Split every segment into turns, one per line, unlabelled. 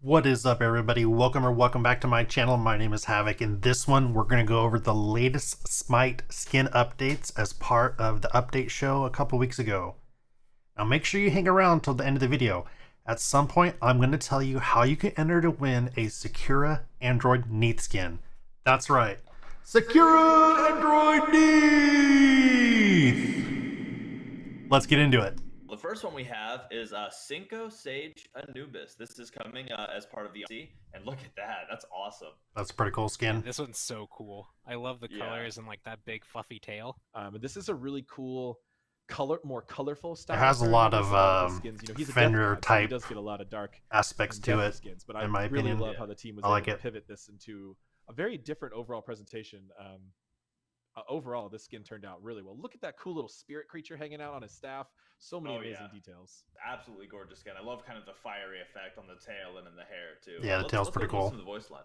What is up, everybody? Welcome back to my channel. My name is Havoc. In this one, we're going to go over the latest Smite skin updates as part of the update show a couple weeks ago. Now make sure you hang around till the end of the video. At some point, I'm going to tell you how you can enter to win a SAKURA Android Neith skin. That's right, SAKURA Android Neith! Let's get into it.
The first one we have is Cinco Sage Anubis. This is coming as part of the DLC, and look at that. That's awesome.
That's a pretty cool skin.
This one's so cool. I love the colors and like that big fluffy tail.
This is a really cool more colorful style.
It has a lot of
skins. You know, he's a
Fender
so
type
he does get a lot of dark
aspects to it.
Skins, but
in my
really
opinion,
love how the team was
I
able
like
to
it.
pivot this into a very different overall presentation. Overall, this skin turned out really well. Look at that cool little spirit creature hanging out on his staff. So many amazing details.
Absolutely gorgeous skin. I love kind of the fiery effect on the tail and in the hair too.
Yeah, the tail's pretty cool.
Listen to the voice line.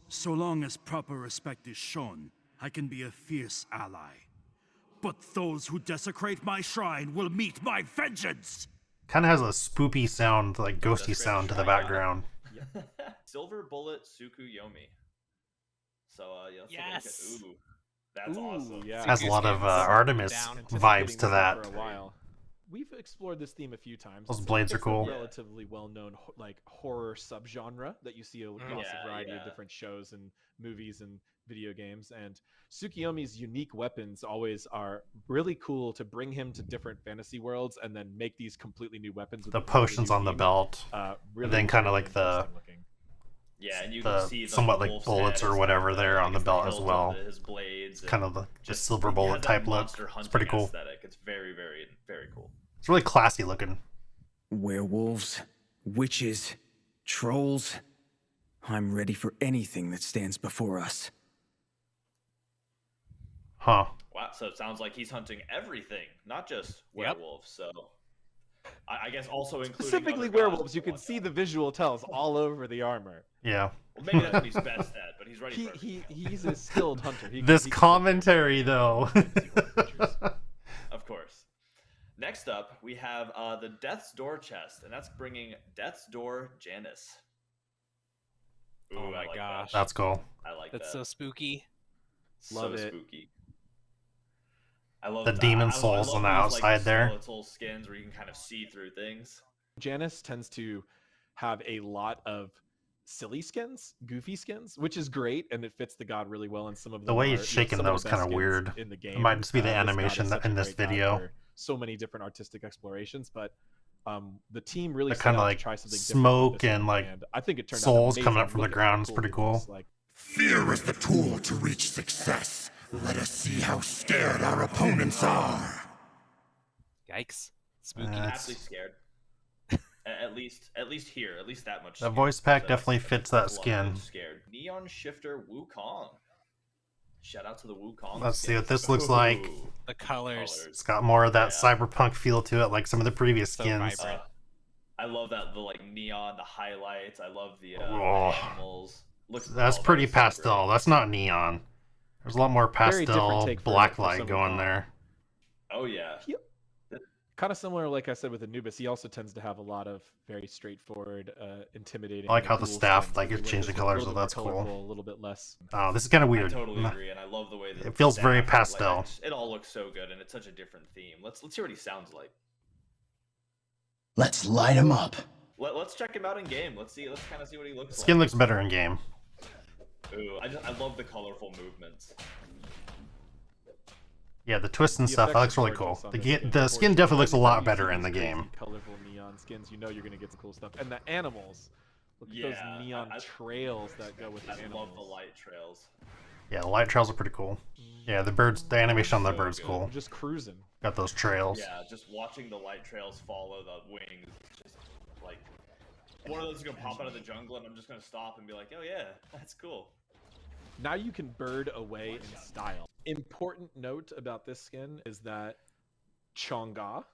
So long as proper respect is shown, I can be a fierce ally. But those who desecrate my shrine will meet my vengeance!
Kind of has a spoopy sound, like ghosty sound to the background.
Silver Bullet Tsukuyomi. So yeah, let's
Yes.
take a look at, that's awesome.
Yeah.
Has a lot of Artemis vibes to that.
For a while. We've explored this theme a few times.
Those blades are cool.
It's a relatively well-known like horror subgenre that you see across a variety of different shows and movies and video games. And Tsukuyomi's unique weapons always are really cool to bring him to different fantasy worlds and then make these completely new weapons. With
The potions on the belt,
really,
and then kind of like the
and you can see
somewhat like bullets or whatever there on the belt as well.
His blades,
kind of the silver bullet type look. It's pretty cool.
Aesthetic. It's very, very, very cool.
It's really classy looking.
Werewolves, witches, trolls. I'm ready for anything that stands before us.
Huh.
Wow, so it sounds like he's hunting everything, not just werewolves. So I guess also including
specifically werewolves. You can see the visual tells all over the armor.
Yeah.
Well, maybe that's what he's best at, but he's ready for it.
He's a skilled hunter.
This commentary, though.
Of course. Next up, we have the Death's Door chest, and that's bringing Death's Door Janice. Ooh,
Oh my gosh.
That's cool.
I like
That's
that.
so spooky.
Love
so
it.
spooky. I love
The demon souls on the outside there.
Skeletal skins where you can kind of see through things.
Janice tends to have a lot of silly skins, goofy skins, which is great, and it fits the god really well. And some of them
The way he's
are,
shaking
some
those
of the
kind
best
of
skins
weird.
in the game.
It might just be the
This god is
animation
such a
in this
great god
video.
for so many different artistic explorations, but the team really
They're kind of like
try something
smoke
different with this
and
one,
like
and I think it turned
souls
out
coming
amazing.
up from the
Look at
ground.
how
It's pretty
it
cool.
looks like.
Fear is the tool to reach success. Let us see how scared our opponents are.
Yikes. Spooky.
Absolutely scared. At least here, at least that much.
The
scared.
voice pack
So
definitely
that's
fits
a
that
lot of
skin.
Scared. Neon Shifter Wukong. Shout out to the Wukong.
Let's see what
skins.
this looks like.
Ooh,
The colors.
It's got more of that
Yeah.
cyberpunk feel to it, like some of the previous
So
skins.
vibrant.
I love that the like neon, the highlights. I love the
Oh.
animals.
That's pretty pastel. That's not neon. There's a lot more
Very different
pastel
take for
black
some
light
of
going
the-
there.
Oh yeah.
Kind of similar, like I said, with Anubis. He also tends to have a lot of very straightforward, intimidating.
I like how the
cool
staff,
skins.
like,
He
it
went
changed
with
the
a
colors,
little
so
bit
that's
more
cool.
colorful, a little bit less.
Oh, this is kind of
I
weird.
totally agree, and I love the way that
It feels
the
very
staff,
pastel.
Like, it all looks so good, and it's such a different theme. Let's hear what he sounds like.
Let's light him up.
Let's check him out in game. Let's kind of see what he looks
Skin
like.
looks better in game.
Ooh, I love the colorful movements.
Yeah, the twists and
The
stuff. That
effects
looks
are
really cool.
gorgeous on
The,
this game.
the skin
Gorgeous.
definitely looks a lot
Anytime you
better
see
in the
these crazy,
game.
Colorful neon skins, you know you're gonna get some cool stuff. And the animals, look at
Yeah,
those neon trails that go with the
I
animals.
love the light trails.
Yeah, the light trails are pretty cool. Yeah, the birds, the animation on the bird's
good.
cool.
Just cruising.
Got those trails.
Yeah, just watching the light trails follow the wings, just like one of those is gonna pop out of the jungle, and I'm just gonna stop and be like, oh yeah, that's cool.
Now you can bird away in style. Important note about this skin is that Chonga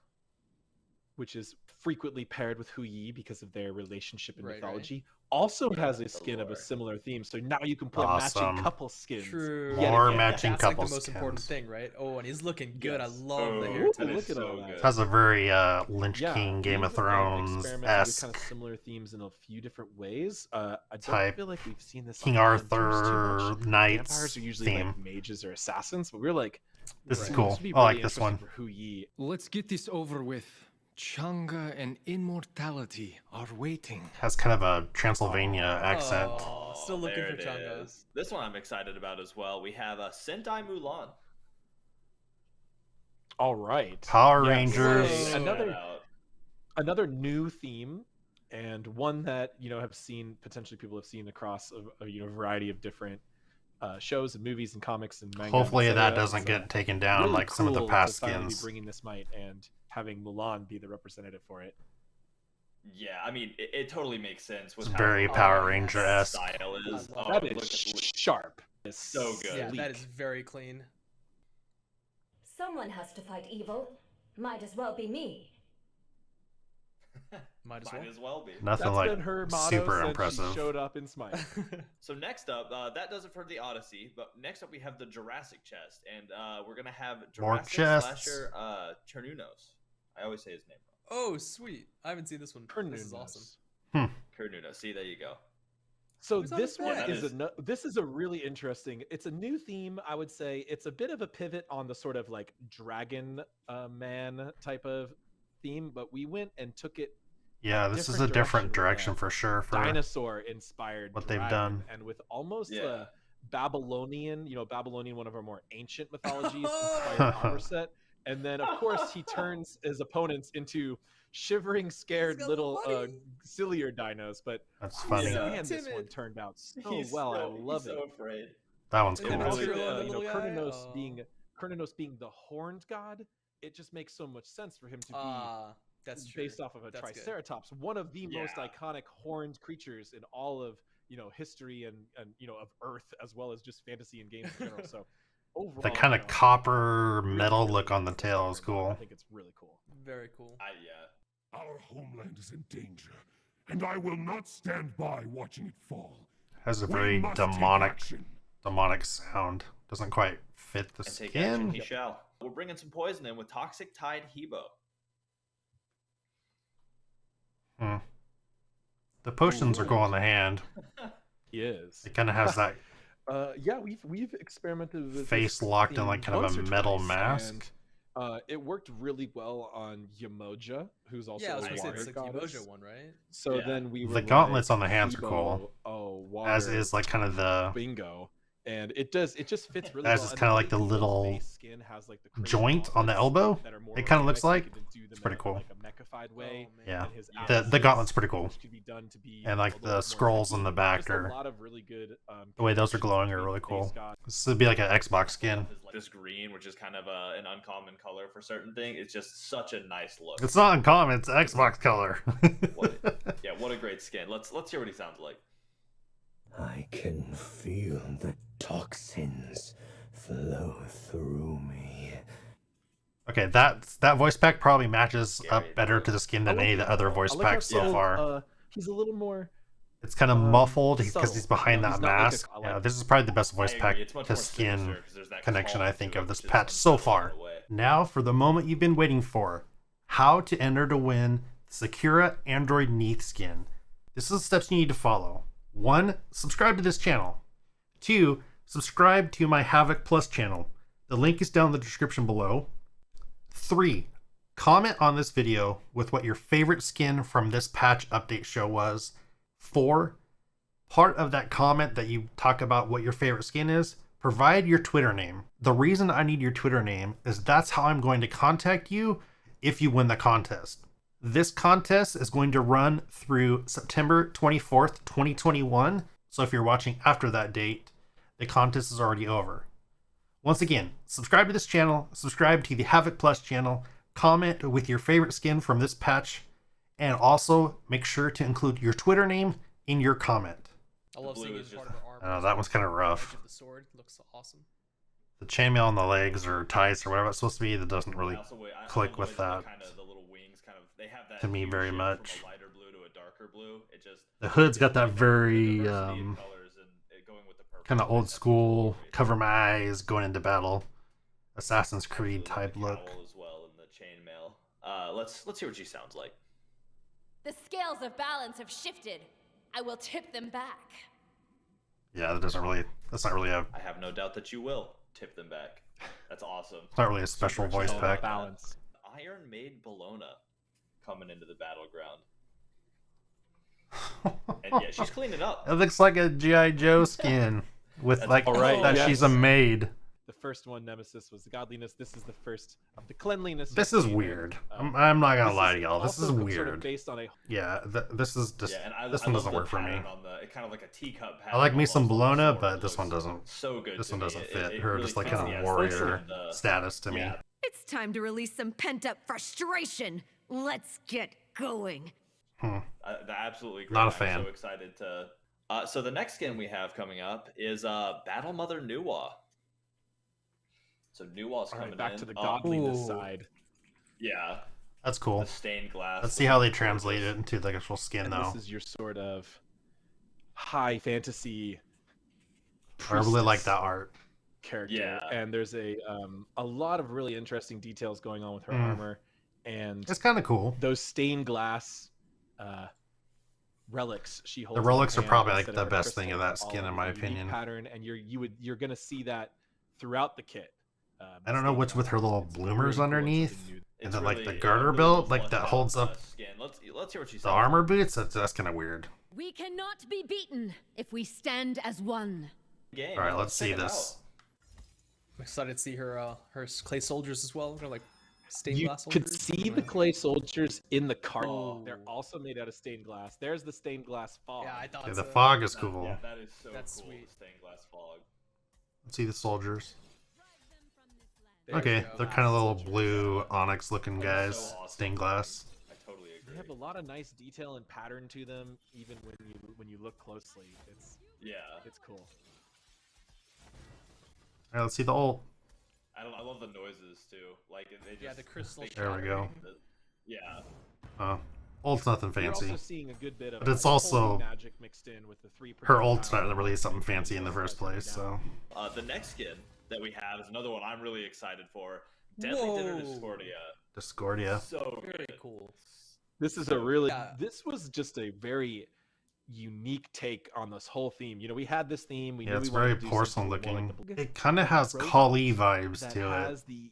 which is frequently paired with Hu Yi because of their relationship in
Right,
mythology, also has a
the
skin of a
lore.
similar theme. So now you can play
Awesome.
matching couple skins.
True.
yet
More
again.
matching
That's
couple
like the most important
skins.
thing, right? Oh, and he's looking good.
Yes.
I love the
Oh,
hair
Ooh,
that
tie.
is
look at
so
all that.
good.
It has a very Lynch
Yeah,
King, Game of
we've,
Thrones
experimented with
esque
kind of similar themes in a few different ways. I don't
type.
feel like we've seen this
King
on Hunters too
Arthur
much.
Knights
Vampires are usually
theme.
like mages or assassins, but we're like,
This is
Right.
cool.
This would be
I like
really
this
interesting
one.
for Hu Yi.
Let's get this over with. Changa and immortality are waiting.
Has kind of a Transylvania accent.
Oh, still looking
there
for
it
Changa.
is. This one I'm excited about as well. We have Sentai Mulan.
All right.
Power
Yes.
Rangers.
Whoa.
Check
Another-
that out.
Another new theme, and one that have seen potentially people have seen across a variety of different shows and movies and comics and manga.
Hopefully
and
that
etc.
doesn't
It's,
get taken down
really
like some of the
cool
past
to finally be
skins.
bringing this Smite and having Mulan be the representative for it.
Yeah, I mean, it totally makes sense with
It's
how
very
Mulan's
Power Ranger-esque.
style is.
I love
That
look
is
at-
sharp. It's
So good.
Yeah, that
sleek.
is very clean.
Someone has to fight evil. Might as well be me.
Might as well.
Might as well be.
Nothing
That's
like
been her motto
super
since
impressive.
she showed up in Smite.
So next up, that does it for the Odyssey. But next up, we have the Jurassic Chest, and we're gonna have
More
Jurassic
chests.
slasher Chernunos. I always say his name
Oh, sweet. I haven't seen this one. This is
Kernunos.
awesome.
Chernunos. See, there you go.
So
Who's on
this
the
one
set?
is
Yeah,
this is a really interesting. It's a new theme, I would say. It's a bit of a pivot on the sort of like dragon man type of theme, but we went and took it
Yeah, this is a
different
different
direction
direction
with
for sure. For
dinosaur inspired
what they've
dragon,
done.
and with almost
Yeah.
a Babylonian, Babylonian, one of our more ancient mythologies inspired armor set. And then of course he turns his opponents into shivering, scared
got
little
money.
sillier dinos, but
That's funny.
Yeah.
man, this one
Timid.
turned out so
He's
well. I
so-
love
he's
it.
so afraid.
That one's
And
And
then
cool.
also,
Australia, the little guy,
Kurnanos
oh.
being the horned god, it just makes so much sense for him to be
That's true.
based off of a
That's good.
triceratops, one of the most
Yeah.
iconic horned creatures in all of history and of Earth, as well as just fantasy and games in general. So overall,
The kind of copper metal
really
look on the
interesting
tail is
story.
cool.
I think it's really cool.
Very cool.
Yeah.
Our homeland is in danger, and I will not stand by watching it fall.
Has a
We
very
must take
demonic
action.
sound. Doesn't quite fit the
And take action,
skin.
he shall. We're bringing some poison in with Toxic Tide Hebo.
The potions are cool on the hand.
He is.
It kind of has that
Yeah, we've experimented with
face
this
locked in like kind of
once
a
or
metal
twice,
mask.
and, it worked really well on Yamoja, who's also
Yeah, I was
a
gonna say
water
it's like the
goddess.
Emojo one, right?
So
Yeah.
then we were
The gauntlets
like,
on the hands are
Hebo,
cool.
water,
As is like kind of the
bingo, and it just fits really
As
well.
is
and
kinda
the
like the
Hibo's
little
base skin has, like, the crazy
joint on the
gauntlets
elbow.
that are more
It kinda looks
organic,
like.
so you can do them
It's pretty
in a,
cool.
like a mechified way.
Oh, man.
Yeah.
And his
The
axes,
gauntlet's pretty cool.
which could be done to be
And,
a
like,
little
the
bit more
scrolls on
techy.
the back
Just
are-
a lot of really good.
The way those are
connections
glowing are
between
really
the
cool.
base god.
This would be like an Xbox skin.
This green, which is kind of an uncommon color for certain things, it's just such a nice look.
It's not uncommon. It's Xbox color.
Yeah, what a great skin. Let's hear what he sounds like.
I can feel the toxins flow through me.
Okay, that voice pack probably matches
Scary,
up better to the skin than
I like
any of
it.
the other
I
voice
like how
packs so
still,
far.
He's a little more.
It's kind of muffled because
subtle.
he's behind
No,
that
he's not like a-
mask.
I
Yeah,
like
this is probably the best voice
I
pack
agree. It's much
to
more
skin
sinister 'cause there's that
connection,
calm
I think,
to
of
it,
this
which is
patch so
unsettling
far.
in a way.
Now for the moment you've been waiting for. How to enter to win Sakura Android Neith skin. This is the steps you need to follow. 1. Subscribe to this channel. 2. Subscribe to my Havoc Plus channel. The link is down in the description below. 3. Comment on this video with what your favorite skin from this patch update show was. 4. Part of that comment that you talk about what your favorite skin is, provide your Twitter name. The reason I need your Twitter name is that's how I'm going to contact you if you win the contest. This contest is going to run through September 24th, 2021. So if you're watching after that date, the contest is already over. Once again, subscribe to this channel, subscribe to the Havoc Plus channel, comment with your favorite skin from this patch, and also make sure to include your Twitter name in your comment.
I love
blue
seeing it
is
as part
just-
of her armor.
That one's kinda
The
rough.
edge of the sword looks awesome.
The chainmail on the legs or ties or whatever it's supposed to be, that doesn't really
I
click
love
with
the way
that.
the little wings kind of, they have that
to me
hue
very
shift
much.
from a lighter blue to a darker blue. It just,
The hood's got that
the
very
diversity of colors and it going with the purple
kind of
is
old
that's
school,
great.
cover my eyes going into battle, Assassin's Creed
Absolutely,
type
the
look.
cowl as well and the chainmail. Let's hear what she sounds like.
The scales of balance have shifted. I will tip them back.
Yeah, that's not really a,
I have no doubt that you will tip them back. That's awesome.
it's not really a special voice
excited
pack.
about
Balance.
Iron Maid Bologna coming into the battleground. And yeah, she's cleaning up.
It looks like a G.I. Joe skin with
That's
like
right,
that
yes.
she's a maid.
The first one, Nemesis, was the godliness. This is the first of the cleanliness.
This
you've
is
seen,
weird.
and,
I'm not gonna
this
lie to y'all. This
also
is
sort of
weird.
based on a
Yeah, this is just
Yeah, and
this
I
one
love
doesn't
the
work for me.
pattern on the, it kind of like a teacup pattern.
I like me some
almost on the
Bologna,
sword.
but
It
this one
looks
doesn't.
So good.
This
to
one
me.
doesn't fit
It
her.
really
Just like
fits
kind
the
of
aesthetic
warrior
and the-
status to me.
Yeah.
It's time to release some pent-up frustration. Let's get going.
Absolutely great.
Not a fan.
I'm so excited to. So the next skin we have coming up is Battle Mother Nua. So Nua's
all
coming
right, back
in.
to the godliness
Ooh.
side.
Yeah,
That's cool.
the stained glass.
Let's see how they translate it into the actual skin,
And
though.
this is your sort of high fantasy.
I really like
priestess
that art.
character.
Yeah.
And there's a lot of really interesting details going on with her
Mm.
armor, and
It's kind of cool.
those stained glass relics she holds.
The
in her
relics are
hand
probably like
instead
the
of a
best thing of that
crystal,
skin,
all
in my
a unique
opinion.
Pattern, and you're gonna see that throughout the kit.
I don't know
stained
what's with her
glass.
little
It's
bloomers
really cool and
underneath.
something new.
And
It's
then like
really-
the
it
garter
really
belt,
will
like
flesh
that
out
holds up
skin. Let's hear what she says.
the armor boots. That's kind of weird.
We cannot be beaten if we stand as one.
Game.
All right, let's
check
see
it
this.
I'm excited to see her clay soldiers as well. They're like stained
You
glass
could
soldiers.
see the clay soldiers in the cart.
Oh.
They're also made out of stained glass. There's the stained glass fog.
Yeah, I thought
Yeah,
so.
the fog is
That-
cool.
Yeah, that is so
That's
cool.
sweet.
The stained glass fog.
Let's see the soldiers.
There
Okay,
we go.
they're kind of little
Soldiers.
blue onyx looking
They're
guys,
so awesome.
stained glass.
I totally agree.
They have a lot of nice detail and pattern to them, even when you look closely.
Yeah,
It's cool.
All right, let's see the ult.
I love the noises too. Like they just
Yeah, the crystal
they
There we go.
the- Yeah,
Ult's nothing
You're
fancy.
also seeing a good bit of
But it's
like,
also-
holy magic mixed in with the three.
Her ult's not really something fancy in the first place, so.
the next skin that we have is another one I'm really excited for. Deadly Dinner
Whoa.
Discordia.
Discordia.
So
Very
good.
cool.
This is a really.
Yeah.
This was just a very unique take on this whole theme. You know, we had this theme. We
Yeah,
knew
it's
we wanted
very
to do
porcelain
something more
looking.
like the
It kind of has
Frozen
Kali vibes
that
to it.
has the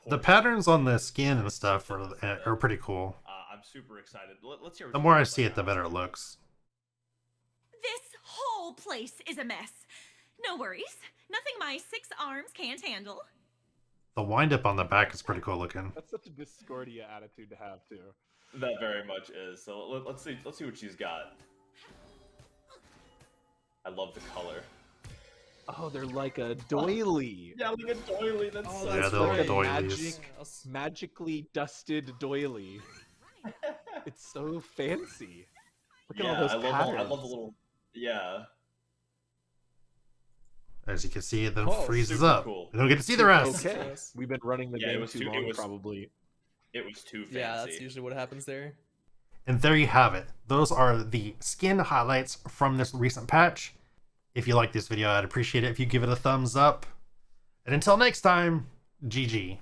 The patterns on the skin and stuff are pretty cool.
I'm super excited. Let's hear. What
The
she
more I
says
see
about
it, the better it looks.
This whole place is a mess. No worries. Nothing my 6 arms can't handle.
The wind up on the back is pretty cool looking.
That's such a Discordia attitude to have too.
That very much is. So let's see what she's got. I love the color.
Oh, they're like a doily.
Yeah, like a doily. That's
Oh,
so
Yeah,
that's
they're
right.
doilies.
Magically dusted doily. It's so fancy. Look at
Yeah,
all those
I
patterns.
love the little. Yeah.
As you can see, it then
Oh,
freezes
super
up.
cool.
You don't get to see the rest.
Okay,
Yes.
we've been running the
Yeah, it
game
was
too
too- it
long,
was-
probably.
It was too fancy.
Yeah, that's usually what happens there.
And there you have it. Those are the skin highlights from this recent patch. If you like this video, I'd appreciate it if you give it a thumbs up. And until next time, GG.